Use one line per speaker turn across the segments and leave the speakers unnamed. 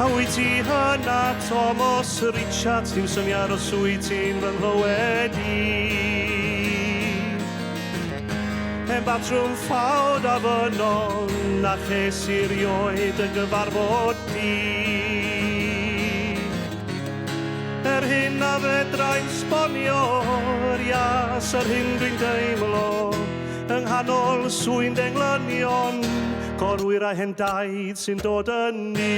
A wyt ti hynna Thomas Richards, dim syniad os wyt ti'n fy nghlywed i. Yn batrwm ffawd a fynol, na ches i rioed y gyfarfod di. Hyn a fedrai'n sbonio'r ias, hyn dwi'n deimlo yng nghanol swyn denglynion, corwyr a hendaid sy'n dod yn ni.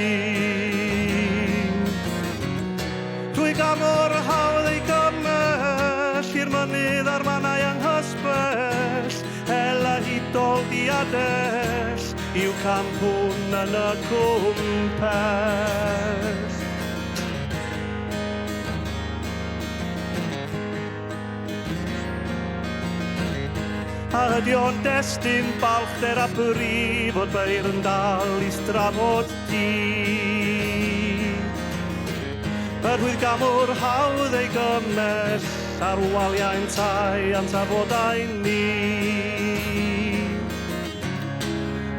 Drwy gamor hawdd ei gymell, i'r mynydd a'r mannau anghysbell, hel a hidol diadell, i'w campwn yn y cwmpell. A ydi o'n destun balchder a bri fod beir yn dal i strafod di. Byrwydd gamwr hawdd ei gymell ar waliau'n tai am tafodau ni.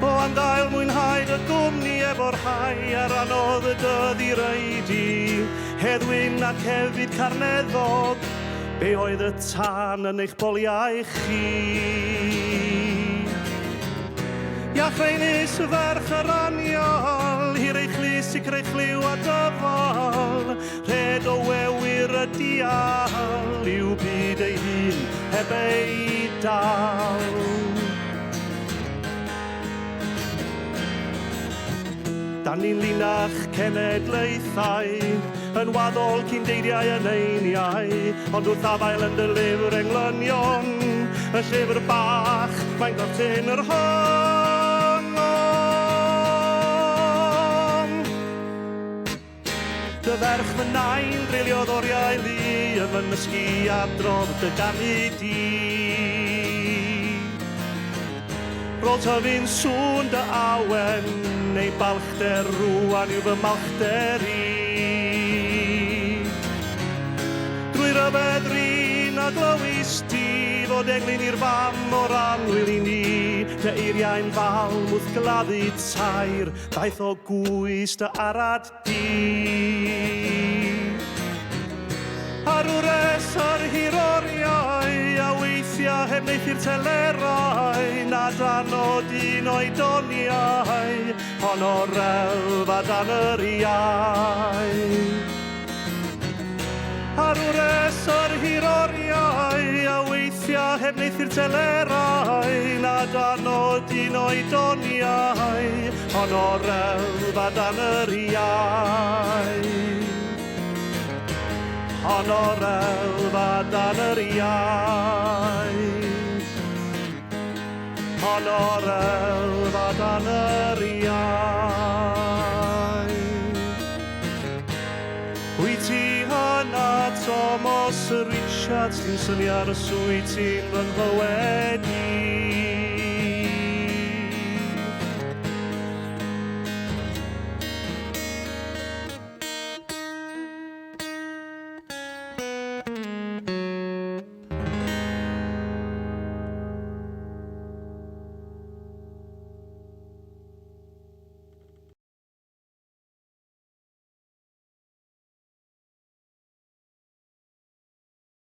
O andael mwynhau dy gwmni efo'r rhai ar anodd y dydd i reidi, heddwyn ac hefyd carneddog, be oedd y tan yn eich boliau chi? Iachfeinus ferch yr aniol, hir eich lys i creu chliw a dyfol, rhed o wewyr y dial, i'w byd ei hun heb ei dal. Dan ni'n linach cenedlaethau, yn waddol cyn deiriau yn einiau, ond wrth afael yn dy lyfr englynion, y llyfr bach, mae'n gorffen yr hon. Dy ferch fy nain driliodd oriau li, yn fy nysgu adrodd dy ganu di. Rôl tyfu'n sŵn dy awen, neu balchder rwan yw fy malchder i. Drwy ryfedd rin a glywys ti, fod englyn i'r fam o'r anwyl i ni. Dy eiriau'n fal mwth gladdu tair, daeth o gwys dy arad di. Ar wres ar hiroriau, a weithiau heb neithi'r telerau, na dan o dyn oedoniau, hon o'r elfa dan yr iau. Ar wres ar hiroriau, a weithiau heb neithi'r telerau, na dan o dyn oedoniau, hon o'r elfa dan yr iau. Hon o'r elfa dan yr iau. Hon o'r elfa dan yr iau. Wyt ti hynna Thomas Richards, dim syniad os wyt ti'n fy nghlywed i.